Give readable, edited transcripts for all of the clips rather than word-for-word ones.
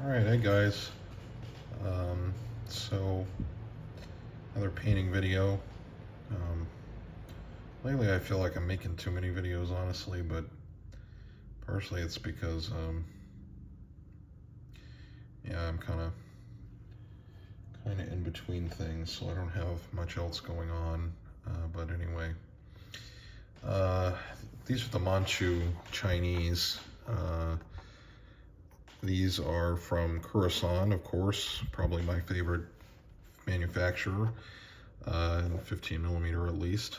Alright, hey guys. So, another painting video. Um, Lately I feel like I'm making too many videos, honestly, but partially it's because, yeah, I'm kind of in between things, so I don't have much else going on. But anyway, uh, these are the Manchu Chinese. These are from Khorasan, of course, probably my favorite manufacturer, 15 millimeter at least.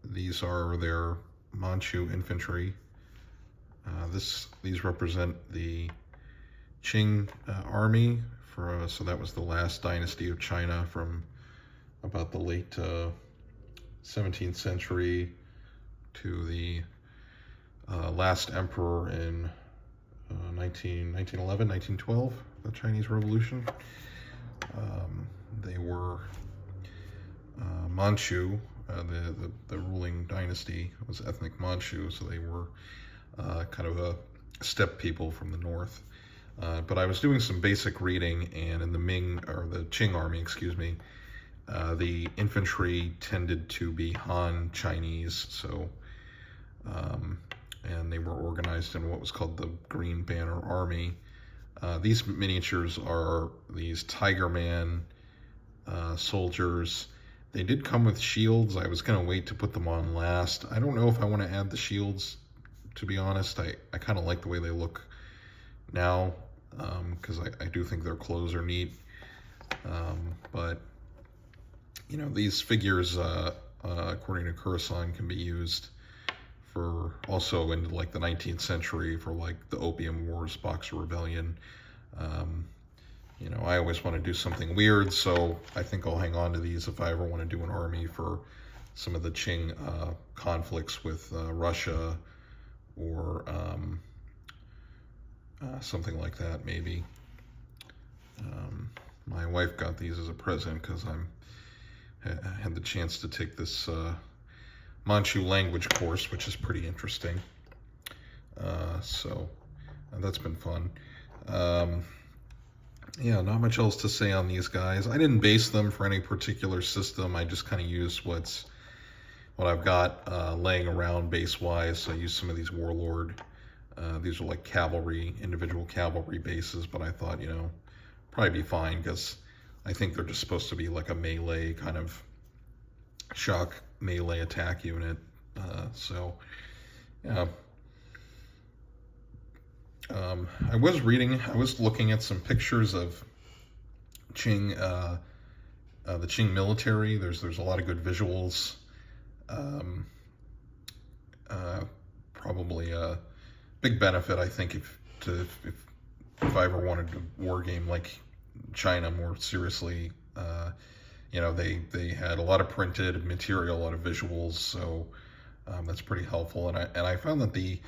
These are their Manchu infantry. These represent the Qing army, so that was the last dynasty of China from about the late 17th century to the last emperor in 1911, 1912, the Chinese Revolution. They were Manchu, the ruling dynasty was ethnic Manchu, so they were kind of a steppe people from the north. But I was doing some basic reading, and in the Qing army, excuse me, the infantry tended to be Han Chinese, so and they were organized in what was called the Green Banner Army. These miniatures are these Tigerman soldiers. They did come with shields. I was going to wait to put them on last. I don't know if I want to add the shields, to be honest. I kind of like the way they look now, because I do think their clothes are neat. But, you know, these figures, according to Khorasan, can be used for also into like the 19th century for like the Opium Wars, Boxer Rebellion. You know, I always want to do something weird, so I think I'll hang on to these if I ever want to do an army for some of the Qing conflicts with Russia or something like that, maybe. My wife got these as a present because I had the chance to take this Manchu language course, which is pretty interesting. So that's been fun. Yeah, not much else to say on these guys. I didn't base them for any particular system. I just kind of used what I've got laying around base-wise. So I used some of these Warlord. These are like cavalry, individual cavalry bases, but I thought, you know, probably be fine because I think they're just supposed to be like a melee kind of shock melee attack unit. So, yeah. I was looking at some pictures of Qing, the Qing military. There's a lot of good visuals. Probably a big benefit, I think, if I ever wanted to war game like China more seriously. You know, they had a lot of printed material, a lot of visuals, so that's pretty helpful. And I found that the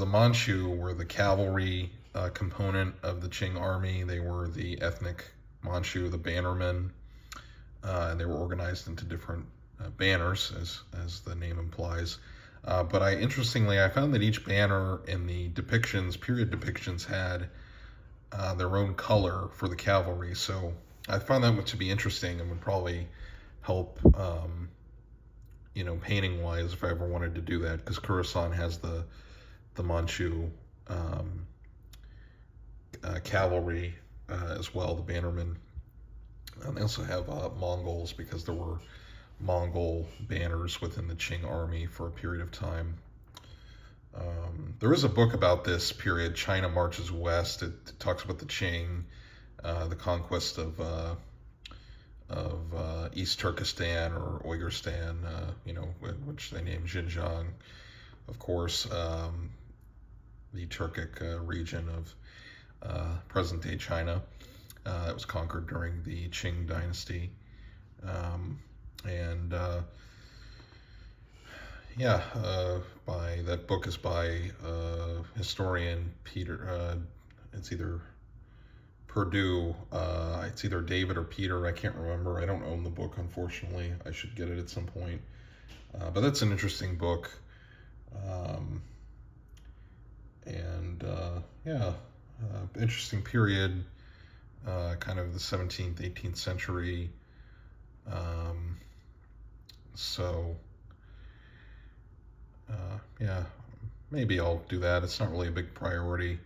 Manchu were the cavalry component of the Qing army. They were the ethnic Manchu, the bannermen, and they were organized into different banners, as the name implies. But interestingly, I found that each banner in the period depictions, had their own color for the cavalry. So I found that to be interesting and would probably help, you know, painting-wise if I ever wanted to do that, because Khorasan has the Manchu cavalry as well, the bannermen. And they also have Mongols, because there were Mongol banners within the Qing army for a period of time. There is a book about this period, China Marches West. It talks about the Qing, the conquest of East Turkestan or Uyghurstan, you know, which they named Xinjiang, of course, the Turkic region of present-day China that was conquered during the Qing Dynasty. That book is by historian Peter. It's either Purdue. It's either David or Peter. I can't remember. I don't own the book, unfortunately. I should get it at some point. But that's an interesting book. And And yeah, interesting period, kind of the 17th, 18th century. Um, so yeah, maybe I'll do that. It's not really a big priority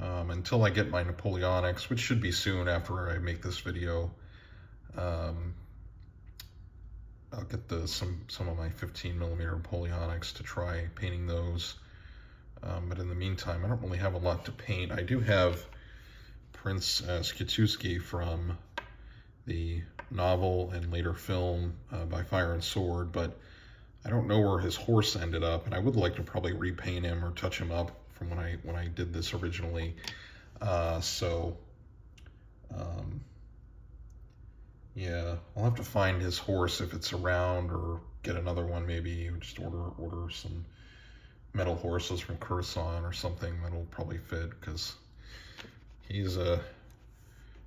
until I get my Napoleonics, which should be soon after I make this video. I'll get some of my 15mm Napoleonics to try painting those. But in the meantime, I don't really have a lot to paint. I do have Prince Sciatuski from the novel and later film by Fire and Sword, but I don't know where his horse ended up, and I would like to probably repaint him or touch him up from when I did this originally. Yeah, I'll have to find his horse if it's around, or get another one maybe. Just order some metal horses from Kherson or something that'll probably fit, because he's a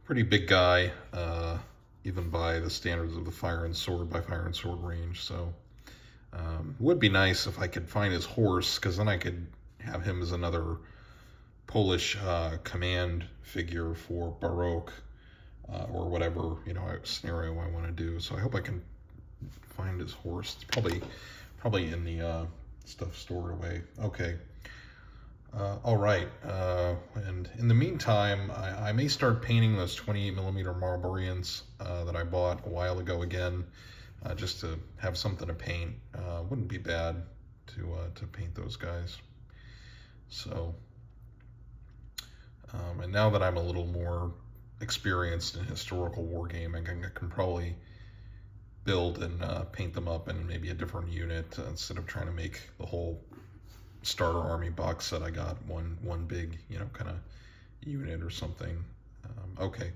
pretty big guy, even by the standards of the Fire and Sword range. So it would be nice if I could find his horse, because then I could have him as another Polish command figure for Baroque, or whatever, you know, scenario I want to do. So I hope I can find his horse. It's probably in the stuff stored away. Okay. All right. And in the meantime, I may start painting those 28mm Marlborians that I bought a while ago again, just to have something to paint. Wouldn't be bad to paint those guys. So, and now that I'm a little more experienced in historical wargaming, I can probably build and paint them up in maybe a different unit, instead of trying to make the whole starter army box set. I got one big, you know, kind of unit or something. Okay,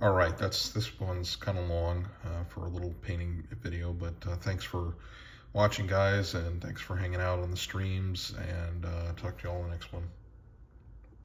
all right, this one's kind of long for a little painting video, but thanks for watching, guys, and thanks for hanging out on the streams, and talk to you all in the next one.